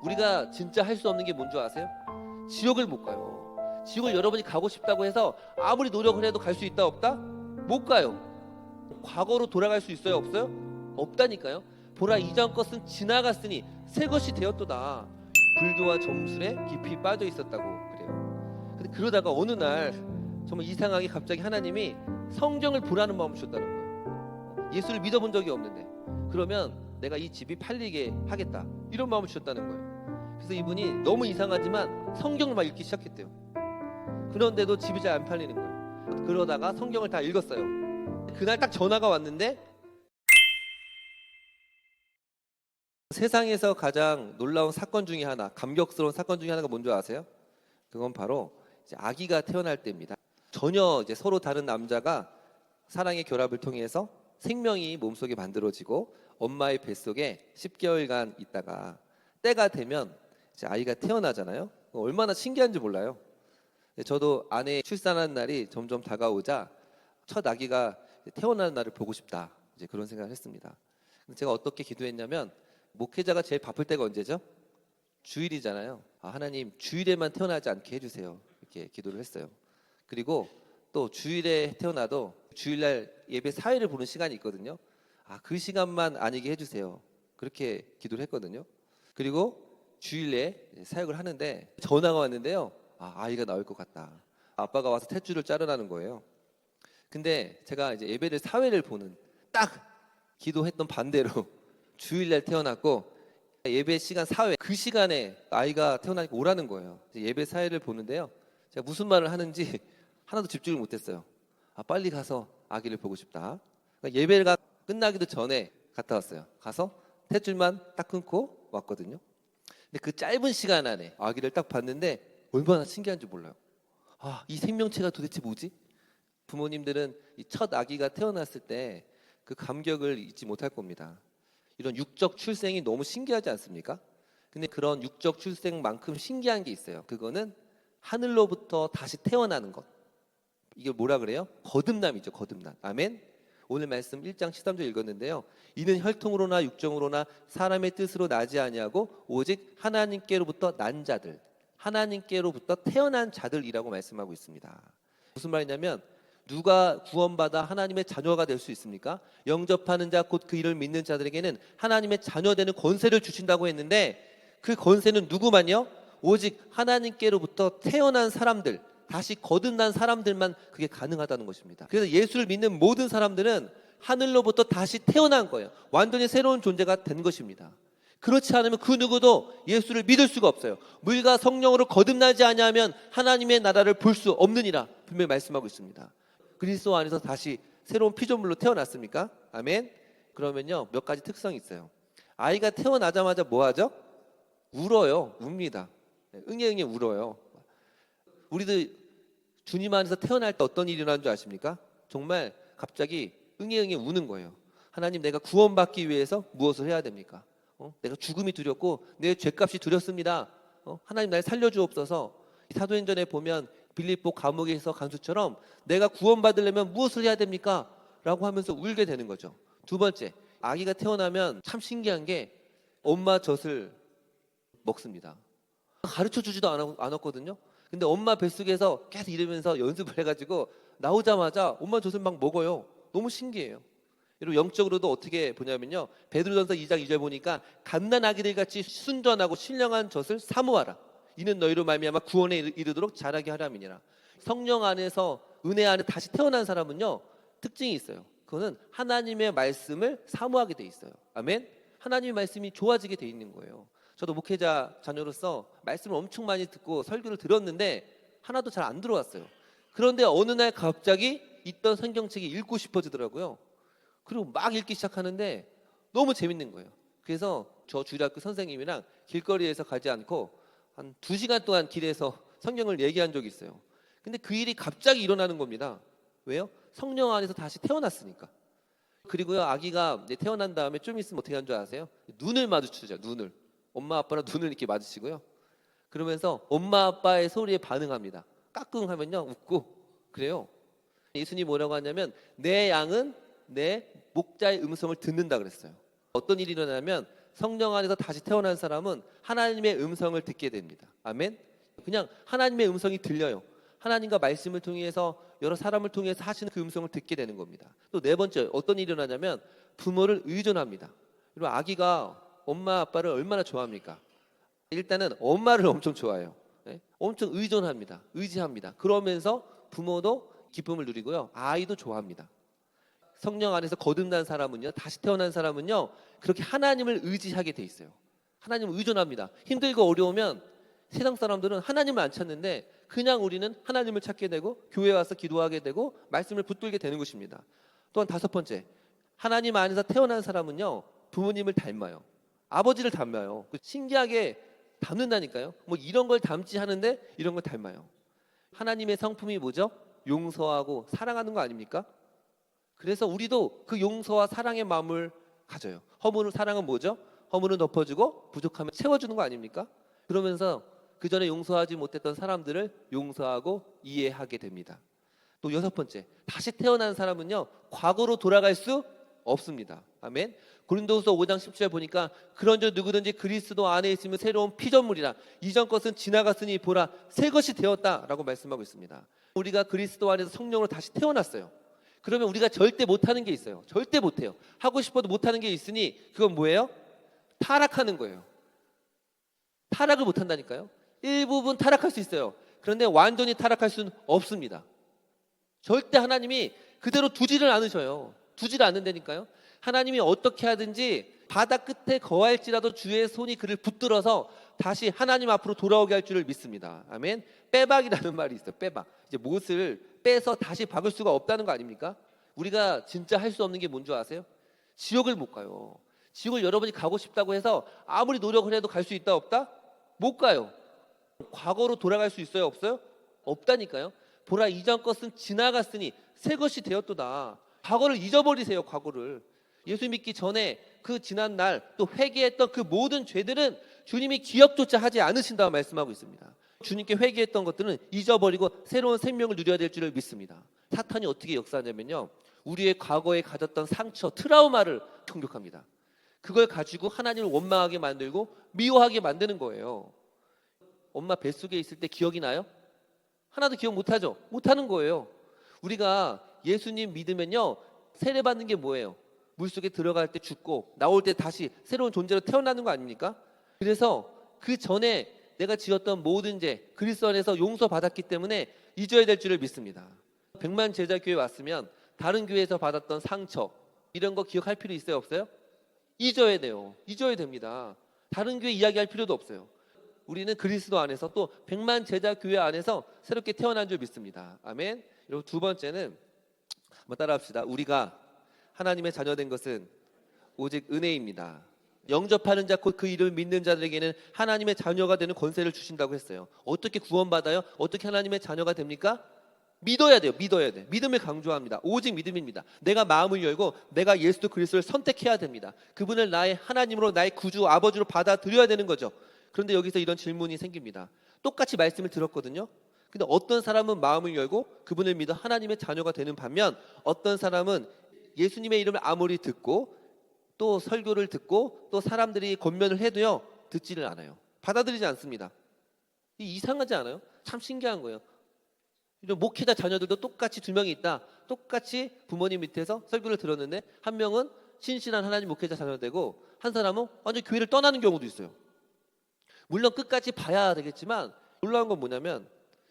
우리가 진짜 할 수 없는 게 뭔지 아세요? 지옥을 못 가요. 지옥을 여러분이 가고 싶다고 해서 아무리 노력을 해도 갈 수 있다 없다? 못 가요. 과거로 돌아갈 수 있어요 없어요? 없다니까요. 보라 이전 것은 지나갔으니 새 것이 되었도다. 불교와 점술에 깊이 빠져 있었다고 그래요. 근데 그러다가 어느 날 정말 이상하게 갑자기 하나님이 성경을 보라는 마음을 주셨다는 거예요. 예수를 믿어본 적이 없는데 그러면 내가 이 집이 팔리게 하겠다 이런 마음을 주셨다는 거예요. 그래서 이분이 너무 이상하지만 성경을 막 읽기 시작했대요. 그런데도 집이 잘 안 팔리는 거예요. 그러다가 성경을 다 읽었어요. 그날 딱 전화가 왔는데 세상에서 가장 놀라운 사건 중에 하나, 감격스러운 사건 중에 하나가 뭔지 아세요? 그건 바로 이제 아기가 태어날 때입니다. 전혀 이제 서로 다른 남자가 사랑의 결합을 통해서 생명이 몸속에 만들어지고 엄마의 뱃속에 10개월간 있다가 때가 되면 이제 아이가 태어나잖아요. 얼마나 신기한지 몰라요. 저도 아내 출산하는 날이 점점 다가오자 첫 아기가 태어나는 날을 보고 싶다 이제 그런 생각을 했습니다. 제가 어떻게 기도했냐면 목회자가 제일 바쁠 때가 언제죠? 주일이잖아요. 하나님 주일에만 태어나지 않게 해주세요. 이렇게 기도를 했어요. 그리고 또 주일에 태어나도 주일날 예배 사회를 보는 시간이 있거든요. 그 시간만 아니게 해주세요. 그렇게 기도를 했거든요. 그리고 주일에 사역을 하는데 전화가 왔는데요. 아이가 나올 것 같다. 아빠가 와서 탯줄을 자르라는 거예요. 근데 제가 이제 예배를 사회를 보는 딱 기도했던 반대로 주일날 태어났고 예배 시간 사회 그 시간에 아이가 태어나니까 오라는 거예요. 예배 사회를 보는데요. 제가 무슨 말을 하는지 하나도 집중을 못했어요. 빨리 가서 아기를 보고 싶다. 그러니까 예배가 끝나기도 전에 갔다 왔어요. 가서 탯줄만 딱 끊고 왔거든요. 근데 그 짧은 시간 안에 아기를 딱 봤는데 얼마나 신기한지 몰라요. 이 생명체가 도대체 뭐지? 부모님들은 이 첫 아기가 태어났을 때 그 감격을 잊지 못할 겁니다. 이런 육적 출생이 너무 신기하지 않습니까? 근데 그런 육적 출생만큼 신기한 게 있어요. 그거는 하늘로부터 다시 태어나는 것. 이게 뭐라 그래요? 거듭남이죠. 거듭남. 아멘. 오늘 말씀 1장 13절 읽었는데요. 이는 혈통으로나 육정으로나 사람의 뜻으로 나지 아니하고 오직 하나님께로부터 난 자들, 하나님께로부터 태어난 자들이라고 말씀하고 있습니다. 무슨 말이냐면 누가 구원받아 하나님의 자녀가 될 수 있습니까? 영접하는 자 곧 그 이름을 믿는 자들에게는 하나님의 자녀 되는 권세를 주신다고 했는데 그 권세는 누구만요? 오직 하나님께로부터 태어난 사람들, 다시 거듭난 사람들만 그게 가능하다는 것입니다. 그래서 예수를 믿는 모든 사람들은 하늘로부터 다시 태어난 거예요. 완전히 새로운 존재가 된 것입니다. 그렇지 않으면 그 누구도 예수를 믿을 수가 없어요. 물과 성령으로 거듭나지 아니하면 하나님의 나라를 볼 수 없느니라 분명히 말씀하고 있습니다. 그리스도 안에서 다시 새로운 피조물로 태어났습니까? 아멘. 그러면요 몇 가지 특성이 있어요. 아이가 태어나자마자 뭐 하죠? 울어요. 웁니다. 응애응애 울어요. 우리도 주님 안에서 태어날 때 어떤 일이 일어나는 줄 아십니까? 정말 갑자기 응애응애 우는 거예요. 하나님 내가 구원받기 위해서 무엇을 해야 됩니까? 내가 죽음이 두렵고 내 죄값이 두렵습니다. 하나님 날 살려주옵소서. 사도행전에 보면 빌립보 감옥에서 간수처럼 내가 구원받으려면 무엇을 해야 됩니까? 라고 하면서 울게 되는 거죠. 두 번째, 아기가 태어나면 참 신기한 게 엄마 젖을 먹습니다. 가르쳐 주지도 않았거든요. 근데 엄마 뱃속에서 계속 이러면서 연습을 해가지고 나오자마자 엄마 젖을 막 먹어요. 너무 신기해요. 여러분 영적으로도 어떻게 보냐면요. 베드로전서 2장 2절 보니까 갓난아기들 같이 순전하고 신령한 젖을 사모하라. 이는 너희로 말미암아 구원에 이르도록 자라게 하람이니라. 성령 안에서 은혜 안에 다시 태어난 사람은요 특징이 있어요. 그거는 하나님의 말씀을 사모하게 돼 있어요. 아멘. 하나님의 말씀이 좋아지게 돼 있는 거예요. 저도 목회자 자녀로서 말씀을 엄청 많이 듣고 설교를 들었는데 하나도 잘 안 들어왔어요. 그런데 어느 날 갑자기 있던 성경책이 읽고 싶어지더라고요. 그리고 막 읽기 시작하는데 너무 재밌는 거예요. 그래서 저 주일학교 선생님이랑 길거리에서 가지 않고 한 2시간 동안 길에서 성경을 얘기한 적이 있어요. 근데 그 일이 갑자기 일어나는 겁니다. 왜요? 성령 안에서 다시 태어났으니까. 그리고요 아기가 이제 태어난 다음에 좀 있으면 어떻게 하는 줄 아세요? 눈을 마주치죠. 눈을. 엄마 아빠랑 눈을 이렇게 마주치고요. 그러면서 엄마 아빠의 소리에 반응합니다. 까꿍 하면요 웃고 그래요. 예수님이 뭐라고 하냐면 내 양은 내 목자의 음성을 듣는다 그랬어요. 어떤 일이 일어나면 성령 안에서 다시 태어난 사람은 하나님의 음성을 듣게 됩니다. 아멘. 그냥 하나님의 음성이 들려요. 하나님과 말씀을 통해서 여러 사람을 통해서 하시는 그 음성을 듣게 되는 겁니다. 또 네 번째 어떤 일이 일어나냐면 부모를 의존합니다. 그리고 아기가 엄마 아빠를 얼마나 좋아합니까? 일단은 엄마를 엄청 좋아해요. 네? 엄청 의존합니다. 의지합니다. 그러면서 부모도 기쁨을 누리고요. 아이도 좋아합니다. 성령 안에서 거듭난 사람은요, 다시 태어난 사람은요, 그렇게 하나님을 의지하게 돼 있어요. 하나님을 의존합니다. 힘들고 어려우면 세상 사람들은 하나님을 안 찾는데 그냥 우리는 하나님을 찾게 되고 교회 와서 기도하게 되고 말씀을 붙들게 되는 것입니다. 또한 다섯 번째, 하나님 안에서 태어난 사람은요, 부모님을 닮아요. 아버지를 닮아요. 신기하게 닮는다니까요. 뭐 이런 걸 닮지 하는데 이런 걸 닮아요. 하나님의 성품이 뭐죠? 용서하고 사랑하는 거 아닙니까? 그래서 우리도 그 용서와 사랑의 마음을 가져요. 허물은 사랑은 뭐죠? 허물은 덮어주고 부족하면 채워주는 거 아닙니까? 그러면서 그 전에 용서하지 못했던 사람들을 용서하고 이해하게 됩니다. 또 여섯 번째, 다시 태어난 사람은요, 과거로 돌아갈 수 없습니다. 아멘. 고린도후서 5장 10절 보니까 그런즉 누구든지 그리스도 안에 있으면 새로운 피조물이라 이전 것은 지나갔으니 보라 새 것이 되었다라고 말씀하고 있습니다. 우리가 그리스도 안에서 성령으로 다시 태어났어요. 그러면 우리가 절대 못하는 게 있어요. 절대 못해요. 하고 싶어도 못하는 게 있으니 그건 뭐예요? 타락하는 거예요. 타락을 못한다니까요. 일부분 타락할 수 있어요. 그런데 완전히 타락할 수는 없습니다. 절대 하나님이 그대로 두지를 않으셔요. 두지를 않는다니까요. 하나님이 어떻게 하든지 바다 끝에 거할지라도 주의 손이 그를 붙들어서 다시 하나님 앞으로 돌아오게 할 줄을 믿습니다. 아멘. 빼박이라는 말이 있어요. 빼박. 이제 못을 빼서 다시 박을 수가 없다는 거 아닙니까? 우리가 진짜 할 수 없는 게 뭔지 아세요? 지옥을 못 가요. 지옥을 여러분이 가고 싶다고 해서 아무리 노력을 해도 갈 수 있다 없다? 못 가요. 과거로 돌아갈 수 있어요 없어요? 없다니까요. 보라 이전 것은 지나갔으니 새 것이 되었도다. 과거를 잊어버리세요. 과거를. 예수 믿기 전에 그 지난 날 또 회개했던 그 모든 죄들은 주님이 기억조차 하지 않으신다고 말씀하고 있습니다. 주님께 회개했던 것들은 잊어버리고 새로운 생명을 누려야 될 줄을 믿습니다. 사탄이 어떻게 역사하냐면요, 우리의 과거에 가졌던 상처, 트라우마를 공격합니다. 그걸 가지고 하나님을 원망하게 만들고 미워하게 만드는 거예요. 엄마 뱃속에 있을 때 기억이 나요? 하나도 기억 못하죠? 못하는 거예요. 우리가 예수님 믿으면요, 세례받는 게 뭐예요? 물속에 들어갈 때 죽고 나올 때 다시 새로운 존재로 태어나는 거 아닙니까? 그래서 그 전에 내가 지었던 모든 죄 그리스도 안에서 용서받았기 때문에 잊어야 될 줄을 믿습니다. 백만 제자 교회 왔으면 다른 교회에서 받았던 상처 이런 거 기억할 필요 있어요 없어요? 잊어야 돼요. 잊어야 됩니다. 다른 교회 이야기할 필요도 없어요. 우리는 그리스도 안에서 또 백만 제자 교회 안에서 새롭게 태어난 줄 믿습니다. 아멘. 그리고 두 번째는 한번 따라합시다. 우리가 하나님의 자녀된 것은 오직 은혜입니다. 영접하는 자 곧 그 이름을 믿는 자들에게는 하나님의 자녀가 되는 권세를 주신다고 했어요. 어떻게 구원받아요? 어떻게 하나님의 자녀가 됩니까? 믿어야 돼요. 믿어야 돼. 믿음을 강조합니다. 오직 믿음입니다. 내가 마음을 열고 내가 예수 그리스도를 선택해야 됩니다. 그분을 나의 하나님으로 나의 구주 아버지로 받아들여야 되는 거죠. 그런데 여기서 이런 질문이 생깁니다. 똑같이 말씀을 들었거든요. 근데 어떤 사람은 마음을 열고 그분을 믿어 하나님의 자녀가 되는 반면 어떤 사람은 예수님의 이름을 아무리 듣고 또 설교를 듣고 또 사람들이 권면을 해도요 듣지를 않아요. 받아들이지 않습니다. 이상하지 않아요? 참 신기한 거예요. 이런 목회자 자녀들도 똑같이 두 명이 있다. 똑같이 부모님 밑에서 설교를 들었는데 한 명은 신실한 하나님 목회자 자녀 되고 한 사람은 완전 교회를 떠나는 경우도 있어요. 물론 끝까지 봐야 되겠지만 놀라운 건 뭐냐면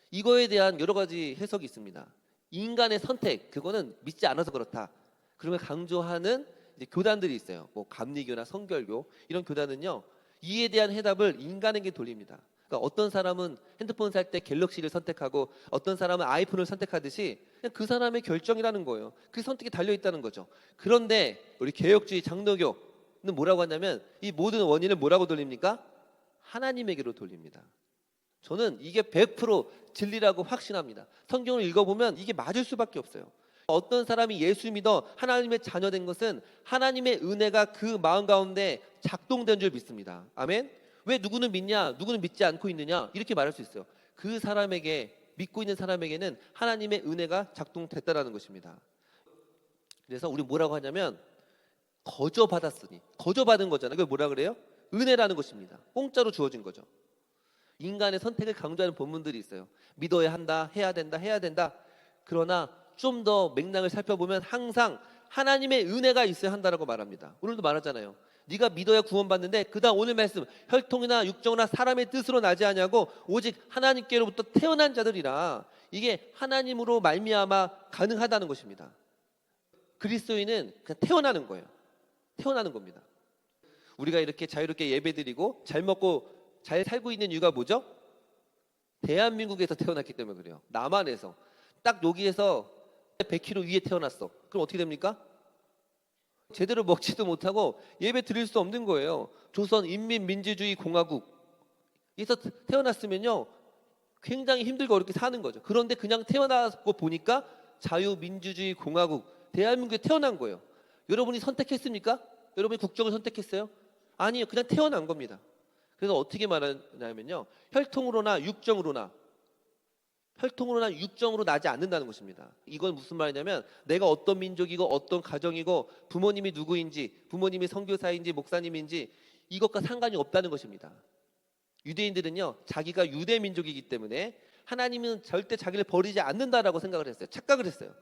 이거에 대한 여러 가지 해석이 있습니다. 인간의 선택 그거는 믿지 않아서 그렇다. 그런 걸 강조하는 이제 교단들이 있어요. 뭐 감리교나 성결교 이런 교단은요 이에 대한 해답을 인간에게 돌립니다. 그러니까 어떤 사람은 핸드폰 살 때 갤럭시를 선택하고 어떤 사람은 아이폰을 선택하듯이 그냥 그 사람의 결정이라는 거예요. 그 선택이 달려 있다는 거죠. 그런데 우리 개혁주의 장로교는 뭐라고 하냐면 이 모든 원인을 뭐라고 돌립니까? 하나님에게로 돌립니다. 저는 이게 100% 진리라고 확신합니다. 성경을 읽어보면 이게 맞을 수밖에 없어요. 어떤 사람이 예수 믿어 하나님의 자녀된 것은 하나님의 은혜가 그 마음 가운데 작동된 줄 믿습니다. 아멘. 왜 누구는 믿냐 누구는 믿지 않고 있느냐 이렇게 말할 수 있어요. 그 사람에게 믿고 있는 사람에게는 하나님의 은혜가 작동됐다라는 것입니다. 그래서 우리 뭐라고 하냐면 거저 받았으니. 거저 받은 거잖아요. 그걸 뭐라 그래요? 은혜라는 것입니다. 공짜로 주어진 거죠. 인간의 선택을 강조하는 본문들이 있어요. 믿어야 한다, 해야 된다, 해야 된다. 그러나 좀 더 맥락을 살펴보면 항상 하나님의 은혜가 있어야 한다라고 말합니다. 오늘도 말하잖아요. 네가 믿어야 구원받는데, 그다음 오늘 말씀, 혈통이나 육정이나 사람의 뜻으로 나지 아니하고 오직 하나님께로부터 태어난 자들이라. 이게 하나님으로 말미암아 가능하다는 것입니다. 그리스도인은 그냥 태어나는 거예요. 태어나는 겁니다. 우리가 이렇게 자유롭게 예배드리고 잘 먹고 잘 살고 있는 이유가 뭐죠? 대한민국에서 태어났기 때문에 그래요. 남한에서 딱 여기에서 100km 위에 태어났어. 그럼 어떻게 됩니까? 제대로 먹지도 못하고 예배 드릴 수 없는 거예요. 조선 인민민주주의 공화국에서 태어났으면요 굉장히 힘들고 어렵게 사는 거죠. 그런데 그냥 태어나고 보니까 자유민주주의 공화국 대한민국에 태어난 거예요. 여러분이 선택했습니까? 여러분이 국적을 선택했어요? 아니요, 그냥 태어난 겁니다. 그래서 어떻게 말하냐면요, 혈통으로나 육정으로 나지 않는다는 것입니다. 이건 무슨 말이냐면 내가 어떤 민족이고 어떤 가정이고 부모님이 누구인지, 부모님이 선교사인지 목사님인지 이것과 상관이 없다는 것입니다. 유대인들은요 자기가 유대 민족이기 때문에 하나님은 절대 자기를 버리지 않는다라고 생각을 했어요. 착각을 했어요.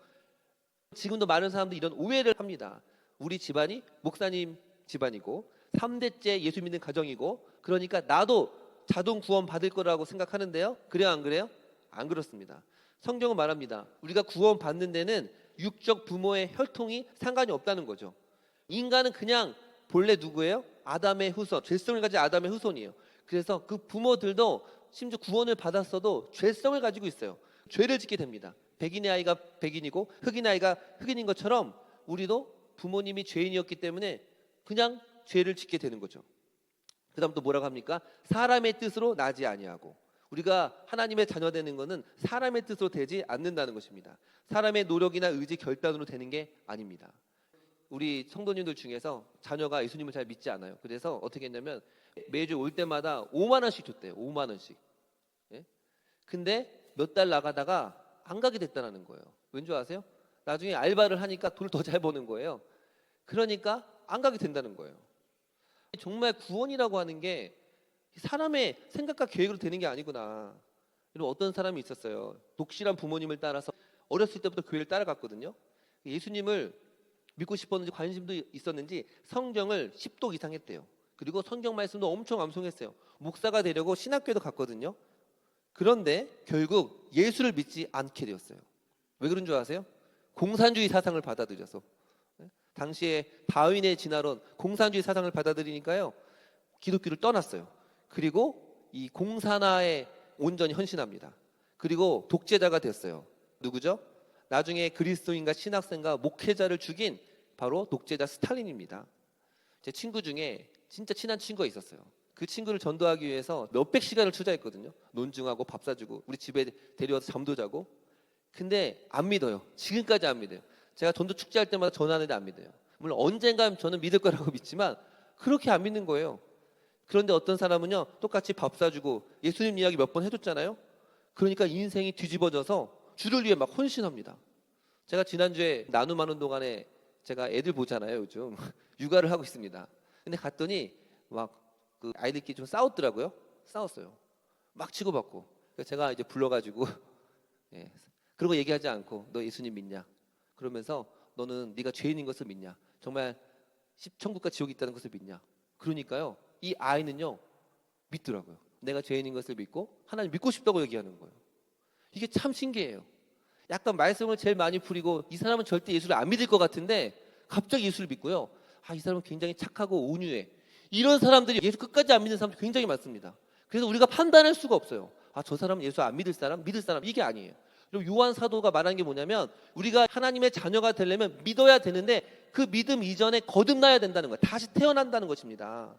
지금도 많은 사람들이 이런 오해를 합니다. 우리 집안이 목사님 집안이고 3대째 예수 믿는 가정이고 그러니까 나도 자동 구원 받을 거라고 생각하는데요. 그래요, 안 그래요? 안 그렇습니다. 성경은 말합니다. 우리가 구원 받는 데는 육적 부모의 혈통이 상관이 없다는 거죠. 인간은 그냥 본래 누구예요? 아담의 후손, 죄성을 가진 아담의 후손이에요. 그래서 그 부모들도 심지어 구원을 받았어도 죄성을 가지고 있어요. 죄를 짓게 됩니다. 백인의 아이가 백인이고 흑인의 아이가 흑인인 것처럼 우리도 부모님이 죄인이었기 때문에 그냥 죄를 짓게 되는 거죠. 그 다음 또 뭐라고 합니까? 사람의 뜻으로 나지 아니하고. 우리가 하나님의 자녀 되는 것은 사람의 뜻으로 되지 않는다는 것입니다. 사람의 노력이나 의지 결단으로 되는 게 아닙니다. 우리 성도님들 중에서 자녀가 예수님을 잘 믿지 않아요. 그래서 어떻게 했냐면 매주 올 때마다 5만 원씩 줬대요. 5만 원씩. 예? 근데 몇 달 나가다가 안 가게 됐다는 거예요. 왠지 아세요? 나중에 알바를 하니까 돈을 더 잘 버는 거예요. 그러니까 안 가게 된다는 거예요. 정말 구원이라고 하는 게 사람의 생각과 계획으로 되는 게 아니구나. 여러분, 어떤 사람이 있었어요. 독실한 부모님을 따라서 어렸을 때부터 교회를 따라갔거든요. 예수님을 믿고 싶었는지 관심도 있었는지 성경을 10독 이상 했대요. 그리고 성경 말씀도 엄청 암송했어요. 목사가 되려고 신학교도 갔거든요. 그런데 결국 예수를 믿지 않게 되었어요. 왜 그런 줄 아세요? 공산주의 사상을 받아들여서. 당시에 다윈의 진화론 공산주의 사상을 받아들이니까요 기독교를 떠났어요. 그리고 이 공산화에 온전히 헌신합니다. 그리고 독재자가 됐어요. 누구죠? 나중에 그리스도인과 신학생과 목회자를 죽인 바로 독재자 스탈린입니다. 제 친구 중에 진짜 친한 친구가 있었어요. 그 친구를 전도하기 위해서 몇백 시간을 투자했거든요. 논증하고 밥 사주고 우리 집에 데려와서 잠도 자고. 근데 안 믿어요. 지금까지 안 믿어요. 제가 전도 축제할 때마다 전화하는데 안 믿어요. 물론 언젠가 저는 믿을 거라고 믿지만 그렇게 안 믿는 거예요. 그런데 어떤 사람은요 똑같이 밥 사주고 예수님 이야기 몇 번 해줬잖아요. 그러니까 인생이 뒤집어져서 주를 위해 막 헌신합니다. 제가 지난주에 나눔하는 동안에 제가 애들 보잖아요. 요즘 육아를 하고 있습니다. 근데 갔더니 막 그 아이들끼리 좀 싸웠더라고요. 싸웠어요. 막 치고받고. 그래서 제가 이제 불러가지고 예. 그러고 얘기하지 않고 너 예수님 믿냐? 그러면서 너는 네가 죄인인 것을 믿냐? 정말 천국과 지옥이 있다는 것을 믿냐? 그러니까요 이 아이는요 믿더라고요. 내가 죄인인 것을 믿고 하나님 믿고 싶다고 얘기하는 거예요. 이게 참 신기해요. 약간 말씀을 제일 많이 풀이고 이 사람은 절대 예수를 안 믿을 것 같은데 갑자기 예수를 믿고요. 아, 이 사람은 굉장히 착하고 온유해. 이런 사람들이 예수 끝까지 안 믿는 사람들이 굉장히 많습니다. 그래서 우리가 판단할 수가 없어요. 아, 저 사람은 예수 안 믿을 사람? 믿을 사람? 이게 아니에요. 그리고 요한 사도가 말한 게 뭐냐면 우리가 하나님의 자녀가 되려면 믿어야 되는데 그 믿음 이전에 거듭나야 된다는 거예요. 다시 태어난다는 것입니다.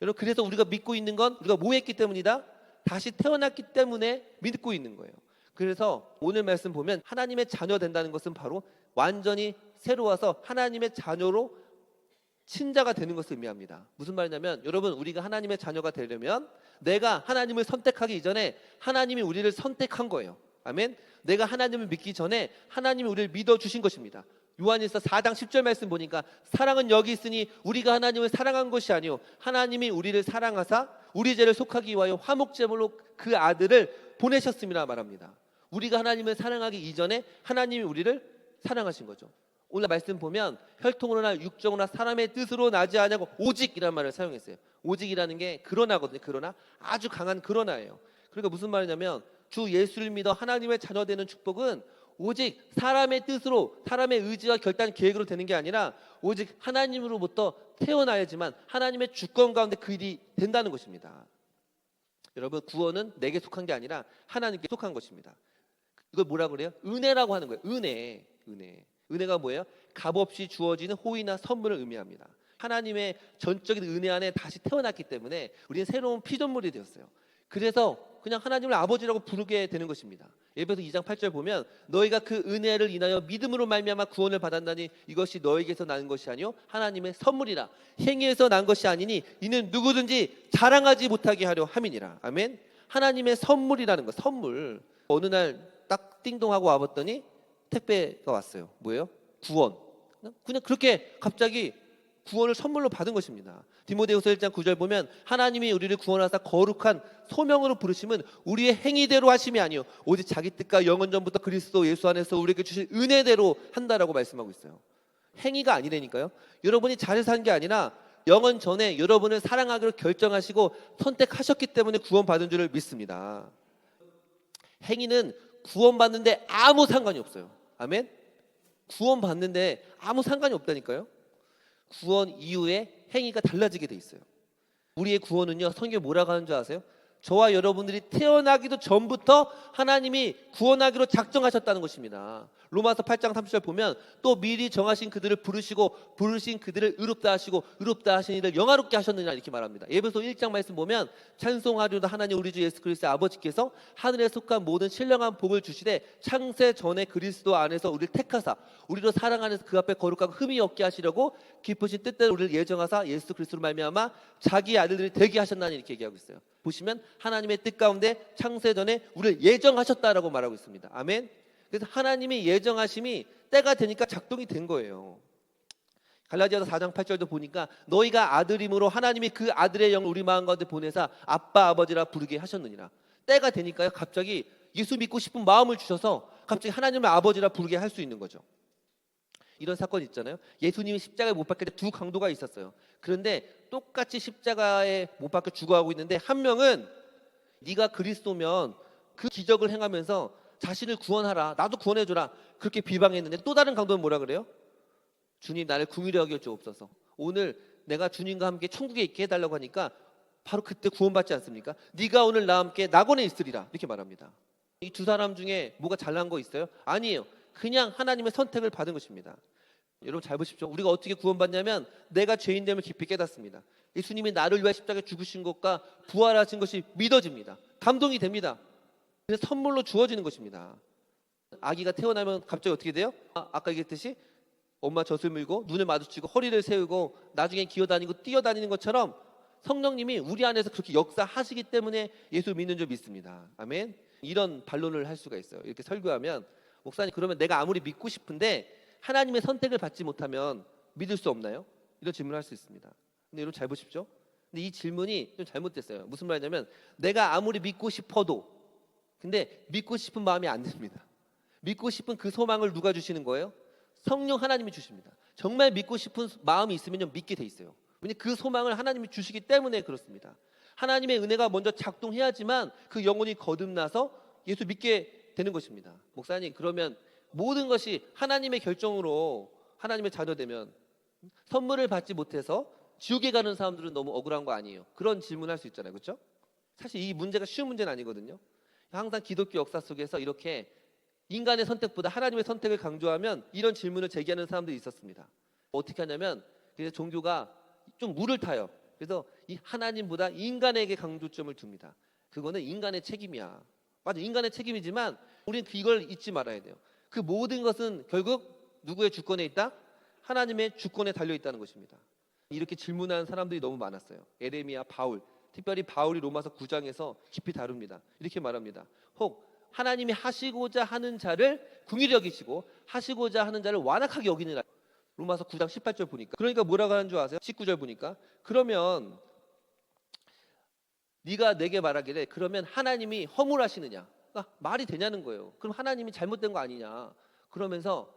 여러분, 그래서 우리가 믿고 있는 건 우리가 뭐 했기 때문이다? 다시 태어났기 때문에 믿고 있는 거예요. 그래서 오늘 말씀 보면 하나님의 자녀 된다는 것은 바로 완전히 새로워서 하나님의 자녀로 친자가 되는 것을 의미합니다. 무슨 말이냐면 여러분, 우리가 하나님의 자녀가 되려면 내가 하나님을 선택하기 이전에 하나님이 우리를 선택한 거예요. 아멘. 내가 하나님을 믿기 전에 하나님이 우리를 믿어주신 것입니다. 요한일서 4장 10절 말씀 보니까 사랑은 여기 있으니 우리가 하나님을 사랑한 것이 아니요 하나님이 우리를 사랑하사 우리 죄를 속하기 위하여 화목제물로 그 아들을 보내셨음이라 말합니다. 우리가 하나님을 사랑하기 이전에 하나님이 우리를 사랑하신 거죠. 오늘 말씀 보면 혈통으로나 육정으로나 사람의 뜻으로 나지 아니하고 오직이라는 말을 사용했어요. 오직이라는 게 그러나거든요. 그러나 아주 강한 그러나예요. 그러니까 무슨 말이냐면 주 예수를 믿어 하나님의 자녀 되는 축복은 오직 사람의 뜻으로 사람의 의지와 결단 계획으로 되는 게 아니라 오직 하나님으로부터 태어나야지만 하나님의 주권 가운데 그 일이 된다는 것입니다. 여러분 구원은 내게 속한 게 아니라 하나님께 속한 것입니다. 이걸 뭐라 그래요? 은혜라고 하는 거예요. 은혜가 뭐예요? 값없이 주어지는 호의나 선물을 의미합니다. 하나님의 전적인 은혜 안에 다시 태어났기 때문에 우리는 새로운 피조물이 되었어요. 그래서 그냥 하나님을 아버지라고 부르게 되는 것입니다. 에베소 2장 8절 보면 너희가 그 은혜를 인하여 믿음으로 말미암아 구원을 받았나니 이것이 너에게서 나는 것이 아니요 하나님의 선물이라. 행위에서 난 것이 아니니 이는 누구든지 자랑하지 못하게 하려 함이니라. 아멘. 하나님의 선물이라는 거. 선물. 어느 날 딱 띵동하고 와봤더니 택배가 왔어요. 뭐예요? 구원. 그냥 그렇게 갑자기 구원을 선물로 받은 것입니다. 디모데후서 1장 9절 보면 하나님이 우리를 구원하사 거룩한 소명으로 부르심은 우리의 행위대로 하심이 아니요 오직 자기 뜻과 영원전부터 그리스도 예수 안에서 우리에게 주신 은혜대로 한다라고 말씀하고 있어요. 행위가 아니라니까요. 여러분이 잘해서 한 게 아니라 영원 전에 여러분을 사랑하기로 결정하시고 선택하셨기 때문에 구원받은 줄을 믿습니다. 행위는 구원받는데 아무 상관이 없어요. 아멘. 구원받는데 아무 상관이 없다니까요. 구원 이후에 행위가 달라지게 돼 있어요. 우리의 구원은요, 성경에 뭐라고 하는 줄 아세요? 저와 여러분들이 태어나기도 전부터 하나님이 구원하기로 작정하셨다는 것입니다. 로마서 8장 30절 보면 또 미리 정하신 그들을 부르시고 부르신 그들을 의롭다 하시고 의롭다 하신 이를 영화롭게 하셨느냐 이렇게 말합니다. 에베소 1장 말씀 보면 찬송하리로다 하나님 우리 주 예수 그리스도의 아버지께서 하늘에 속한 모든 신령한 복을 주시되 창세 전에 그리스도 안에서 우리를 택하사 우리로 사랑하는 그 앞에 거룩하고 흠이 없게 하시려고 깊으신 뜻대로 우리를 예정하사 예수 그리스도로 말미암아 자기 아들들이 되게 하셨나니 이렇게 얘기하고 있어요. 보시면 하나님의 뜻 가운데 창세 전에 우리를 예정하셨다라고 말하고 있습니다. 아멘. 그래서 하나님의 예정하심이 때가 되니까 작동이 된 거예요. 갈라디아서 4장 8절도 보니까 너희가 아들임으로 하나님이 그 아들의 영을 우리 마음 가운데 보내사 아빠 아버지라 부르게 하셨느니라. 때가 되니까요 갑자기 예수 믿고 싶은 마음을 주셔서 갑자기 하나님을 아버지라 부르게 할 수 있는 거죠. 이런 사건이 있잖아요. 예수님이 십자가에 못 박힐 때 두 강도가 있었어요. 그런데 똑같이 십자가에 못 박혀 죽어가고 있는데 한 명은 네가 그리스도면 그 기적을 행하면서 자신을 구원하라, 나도 구원해줘라 그렇게 비방했는데 또 다른 강도는 뭐라 그래요? 주님 나를 긍휼히 여겨주옵소서. 오늘 내가 주님과 함께 천국에 있게 해달라고 하니까 바로 그때 구원받지 않습니까? 네가 오늘 나와 함께 낙원에 있으리라 이렇게 말합니다. 이 두 사람 중에 뭐가 잘난 거 있어요? 아니에요. 그냥 하나님의 선택을 받은 것입니다. 여러분 잘 보십시오. 우리가 어떻게 구원받냐면 내가 죄인됨을 깊이 깨닫습니다. 예수님이 나를 위해 십자가에 죽으신 것과 부활하신 것이 믿어집니다. 감동이 됩니다. 그래서 선물로 주어지는 것입니다. 아기가 태어나면 갑자기 어떻게 돼요? 아까 얘기했듯이 엄마 젖을 물고 눈을 마주치고 허리를 세우고 나중에 기어다니고 뛰어다니는 것처럼 성령님이 우리 안에서 그렇게 역사하시기 때문에 예수 믿는 줄 믿습니다. 아멘. 이런 반론을 할 수가 있어요. 이렇게 설교하면 목사님 그러면 내가 아무리 믿고 싶은데 하나님의 선택을 받지 못하면 믿을 수 없나요? 이런 질문을 할 수 있습니다. 근데 여러분 잘 보십시오. 근데 이 질문이 좀 잘못됐어요. 무슨 말이냐면 내가 아무리 믿고 싶어도 근데 믿고 싶은 마음이 안 듭니다. 믿고 싶은 그 소망을 누가 주시는 거예요? 성령 하나님이 주십니다. 정말 믿고 싶은 마음이 있으면 믿게 돼 있어요. 왜냐하면 그 소망을 하나님이 주시기 때문에 그렇습니다. 하나님의 은혜가 먼저 작동해야지만 그 영혼이 거듭나서 예수 믿게 되는 것입니다. 목사님 그러면 모든 것이 하나님의 결정으로 하나님의 자녀 되면 선물을 받지 못해서 지옥에 가는 사람들은 너무 억울한 거 아니에요? 그런 질문할 수 있잖아요. 그렇죠? 사실 이 문제가 쉬운 문제는 아니거든요. 항상 기독교 역사 속에서 이렇게 인간의 선택보다 하나님의 선택을 강조하면 이런 질문을 제기하는 사람들이 있었습니다. 어떻게 하냐면 그래서 종교가 좀 물을 타요. 그래서 이 하나님보다 인간에게 강조점을 둡니다. 그거는 인간의 책임이야. 맞아, 인간의 책임이지만 우리는 이걸 잊지 말아야 돼요. 그 모든 것은 결국 누구의 주권에 있다? 하나님의 주권에 달려 있다는 것입니다. 이렇게 질문하는 사람들이 너무 많았어요. 에레미야, 바울, 특별히 바울이 로마서 9장에서 깊이 다룹니다. 이렇게 말합니다. 혹 하나님이 하시고자 하는 자를 긍휼히 여기시고 하시고자 하는 자를 완악하게 여기느라. 로마서 9장 18절 보니까. 그러니까 뭐라고 하는 줄 아세요? 19절 보니까 그러면 네가 내게 말하기를 그러면 하나님이 허물하시느냐? 그러니까 말이 되냐는 거예요. 그럼 하나님이 잘못된 거 아니냐? 그러면서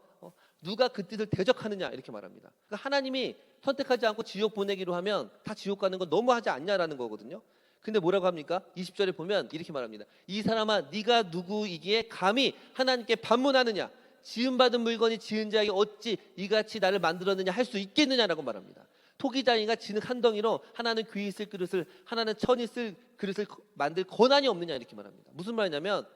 누가 그 뜻을 대적하느냐 이렇게 말합니다. 그러니까 하나님이 선택하지 않고 지옥 보내기로 하면 다 지옥 가는 건 너무하지 않냐라는 거거든요. 근데 뭐라고 합니까? 20절에 보면 이렇게 말합니다. 이 사람아 네가 누구이기에 감히 하나님께 반문하느냐? 지음받은 물건이 지은 자에게 어찌 이같이 나를 만들었느냐 할 수 있겠느냐라고 말합니다. 토기장이가 진흙 한 덩이로 하나는 귀히 쓸 그릇을 하나는 천이 쓸 그릇을 만들 권한이 없느냐 이렇게 말합니다. 무슨 말이냐면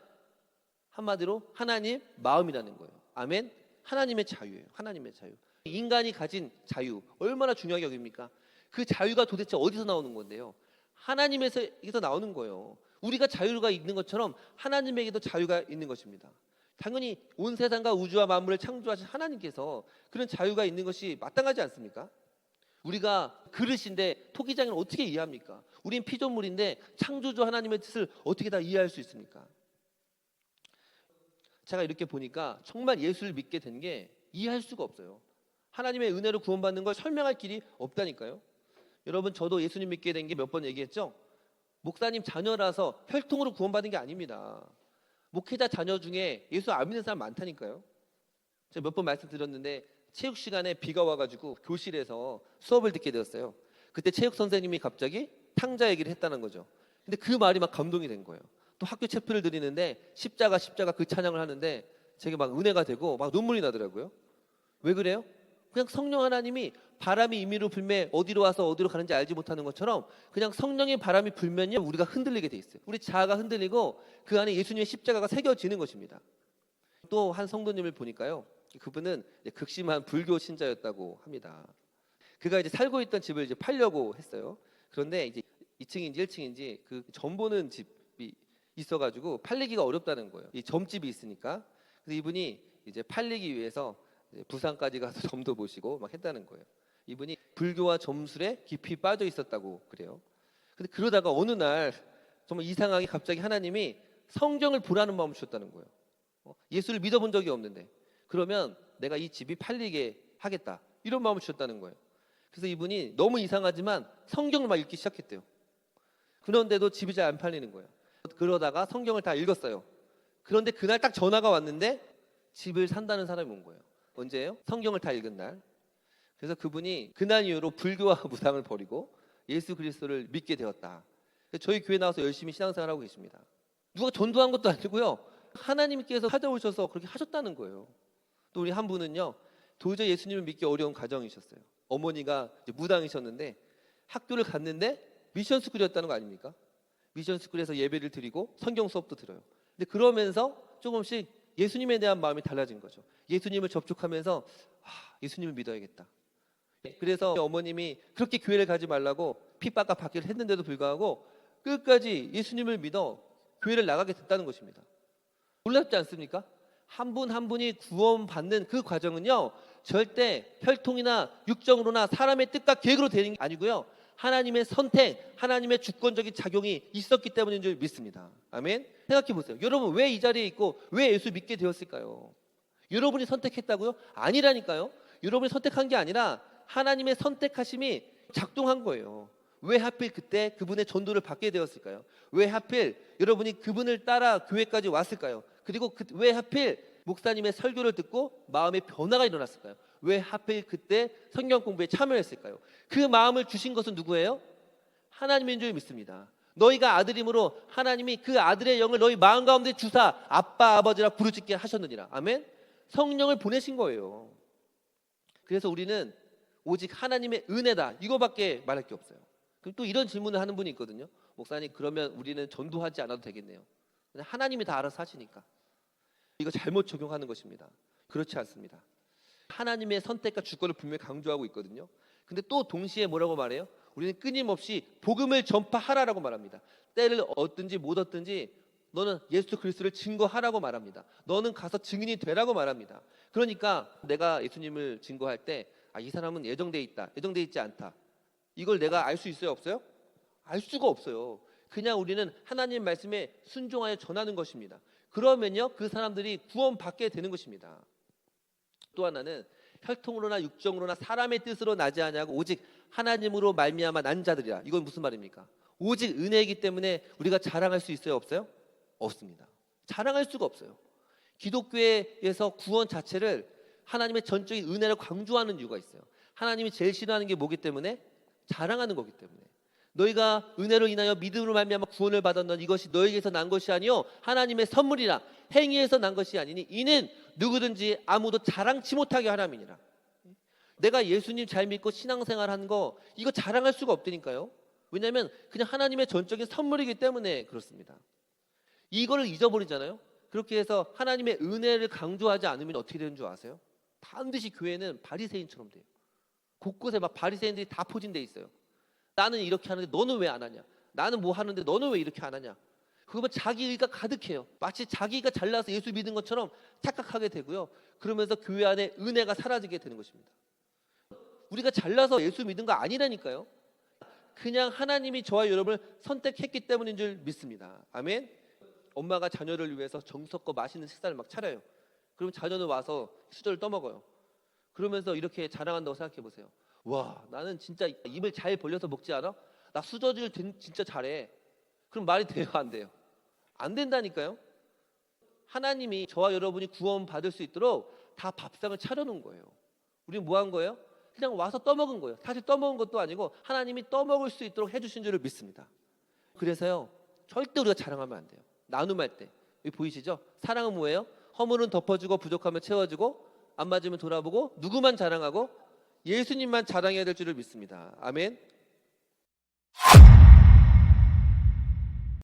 한마디로 하나님 마음이라는 거예요. 아멘. 하나님의 자유예요. 하나님의 자유. 인간이 가진 자유 얼마나 중요하게 여깁니까? 그 자유가 도대체 어디서 나오는 건데요? 하나님에서 나오는 거예요. 우리가 자유가 있는 것처럼 하나님에게도 자유가 있는 것입니다. 당연히 온 세상과 우주와 만물을 창조하신 하나님께서 그런 자유가 있는 것이 마땅하지 않습니까? 우리가 그릇인데 토기장이는 어떻게 이해합니까? 우린 피조물인데 창조주 하나님의 뜻을 어떻게 다 이해할 수 있습니까? 제가 이렇게 보니까 정말 예수를 믿게 된 게 이해할 수가 없어요. 하나님의 은혜로 구원받는 걸 설명할 길이 없다니까요. 여러분 저도 예수님 믿게 된 게 몇 번 얘기했죠. 목사님 자녀라서 혈통으로 구원받은 게 아닙니다. 목회자 자녀 중에 예수 안 믿는 사람 많다니까요. 제가 몇 번 말씀드렸는데 체육 시간에 비가 와가지고 교실에서 수업을 듣게 되었어요. 그때 체육 선생님이 갑자기 탕자 얘기를 했다는 거죠. 근데 그 말이 막 감동이 된 거예요. 또 학교 체표를 드리는데 십자가 그 찬양을 하는데 제게 막 은혜가 되고 막 눈물이 나더라고요. 왜 그래요? 그냥 성령 하나님이 바람이 임의로 불매 어디로 와서 어디로 가는지 알지 못하는 것처럼 그냥 성령의 바람이 불면요 우리가 흔들리게 돼 있어요. 우리 자아가 흔들리고 그 안에 예수님의 십자가가 새겨지는 것입니다. 또 한 성도님을 보니까요. 그분은 극심한 불교 신자였다고 합니다. 그가 이제 살고 있던 집을 이제 팔려고 했어요. 그런데 이제 2층인지 1층인지 그 점 보는 집이 있어가지고 팔리기가 어렵다는 거예요. 이 점집이 있으니까. 그래서 이분이 이제 팔리기 위해서 이제 부산까지 가서 점도 보시고 막 했다는 거예요. 이분이 불교와 점술에 깊이 빠져 있었다고 그래요. 근데 그러다가 어느 날 정말 이상하게 갑자기 하나님이 성경을 보라는 마음을 주셨다는 거예요. 예수를 믿어본 적이 없는데 그러면 내가 이 집이 팔리게 하겠다 이런 마음을 주셨다는 거예요. 그래서 이분이 너무 이상하지만 성경을 막 읽기 시작했대요. 그런데도 집이 잘 안 팔리는 거예요. 그러다가 성경을 다 읽었어요. 그런데 그날 딱 전화가 왔는데 집을 산다는 사람이 온 거예요. 언제예요? 성경을 다 읽은 날. 그래서 그분이 그날 이후로 불교와 무당을 버리고 예수 그리스도를 믿게 되었다. 저희 교회 나와서 열심히 신앙생활하고 계십니다. 누가 전도한 것도 아니고요. 하나님께서 찾아오셔서 그렇게 하셨다는 거예요. 또 우리 한 분은요. 도저히 예수님을 믿기 어려운 가정이셨어요. 어머니가 이제 무당이셨는데 학교를 갔는데 미션 스쿨이었다는 거 아닙니까? 미션 스쿨에서 예배를 드리고 성경 수업도 들어요. 근데 그러면서 조금씩 예수님에 대한 마음이 달라진 거죠. 예수님을 접촉하면서 예수님을 믿어야겠다. 그래서 어머님이 그렇게 교회를 가지 말라고 핍박과 받기를 했는데도 불구하고 끝까지 예수님을 믿어 교회를 나가게 됐다는 것입니다. 놀랍지 않습니까? 한 분 한 분이 구원받는 그 과정은요 절대 혈통이나 육정으로나 사람의 뜻과 계획으로 되는 게 아니고요 하나님의 선택, 하나님의 주권적인 작용이 있었기 때문인 줄 믿습니다. 아멘. 생각해 보세요. 여러분 왜 이 자리에 있고 왜 예수 믿게 되었을까요? 여러분이 선택했다고요? 아니라니까요. 여러분이 선택한 게 아니라 하나님의 선택하심이 작동한 거예요. 왜 하필 그때 그분의 전도를 받게 되었을까요? 왜 하필 여러분이 그분을 따라 교회까지 왔을까요? 그리고 왜 하필 목사님의 설교를 듣고 마음의 변화가 일어났을까요? 왜 하필 그때 성경 공부에 참여했을까요? 그 마음을 주신 것은 누구예요? 하나님인 줄 믿습니다. 너희가 아들임으로 하나님이 그 아들의 영을 너희 마음 가운데 주사 아빠 아버지라 부르짖게 하셨느니라. 아멘. 성령을 보내신 거예요. 그래서 우리는 오직 하나님의 은혜다 이거밖에 말할 게 없어요. 그럼 또 이런 질문을 하는 분이 있거든요. 목사님 그러면 우리는 전도하지 않아도 되겠네요. 하나님이 다 알아서 하시니까. 이거 잘못 적용하는 것입니다. 그렇지 않습니다. 하나님의 선택과 주권을 분명히 강조하고 있거든요. 근데 또 동시에 뭐라고 말해요? 우리는 끊임없이 복음을 전파하라라고 말합니다. 때를 얻든지 못 얻든지 너는 예수 그리스도를 증거하라고 말합니다. 너는 가서 증인이 되라고 말합니다. 그러니까 내가 예수님을 증거할 때 이 사람은 예정돼 있다, 예정돼 있지 않다. 이걸 내가 알 수 있어요, 없어요? 알 수가 없어요. 그냥 우리는 하나님 말씀에 순종하여 전하는 것입니다. 그러면요 그 사람들이 구원받게 되는 것입니다. 또 하나는 혈통으로나 육정으로나 사람의 뜻으로 나지 아니하고 오직 하나님으로 말미암아 난 자들이라. 이건 무슨 말입니까? 오직 은혜이기 때문에 우리가 자랑할 수 있어요, 없어요? 없습니다. 자랑할 수가 없어요. 기독교에서 구원 자체를 하나님의 전적인 은혜를 강조하는 이유가 있어요. 하나님이 제일 싫어하는 게 뭐기 때문에? 자랑하는 거기 때문에. 너희가 은혜로 인하여 믿음으로 말미암아 구원을 받았노니 이것이 너희에게서 난 것이 아니요 하나님의 선물이라. 행위에서 난 것이 아니니 이는 누구든지 아무도 자랑치 못하게 하람이니라. 내가 예수님 잘 믿고 신앙생활 한 거 이거 자랑할 수가 없다니까요. 왜냐하면 그냥 하나님의 전적인 선물이기 때문에 그렇습니다. 이거를 잊어버리잖아요. 그렇게 해서 하나님의 은혜를 강조하지 않으면 어떻게 되는 줄 아세요? 반드시 교회는 바리새인처럼 돼요. 곳곳에 막 바리새인들이 다 포진돼 있어요. 나는 이렇게 하는데 너는 왜 안 하냐? 나는 뭐 하는데 너는 왜 이렇게 안 하냐? 그러면 자기 의가 가득해요. 마치 자기가 잘나서 예수 믿은 것처럼 착각하게 되고요. 그러면서 교회 안에 은혜가 사라지게 되는 것입니다. 우리가 잘나서 예수 믿은 거 아니라니까요. 그냥 하나님이 저와 여러분을 선택했기 때문인 줄 믿습니다. 아멘. 엄마가 자녀를 위해서 정성껏 맛있는 식사를 막 차려요. 그럼 자녀는 와서 수저를 떠먹어요. 그러면서 이렇게 자랑한다고 생각해 보세요. 와, 나는 진짜 입을 잘 벌려서 먹지 않아? 나 수저질 진짜 잘해. 그럼 말이 돼요, 안 돼요? 안 된다니까요. 하나님이 저와 여러분이 구원 받을 수 있도록 다 밥상을 차려놓은 거예요. 우리는 뭐 한 거예요? 그냥 와서 떠먹은 거예요. 사실 떠먹은 것도 아니고 하나님이 떠먹을 수 있도록 해주신 줄을 믿습니다. 그래서요 절대 우리가 자랑하면 안 돼요. 나눔할 때 여기 보이시죠? 사랑은 뭐예요? 허물은 덮어주고 부족하면 채워주고 안 맞으면 돌아보고 누구만 자랑하고 예수님만 자랑해야 될 줄을 믿습니다. 아멘.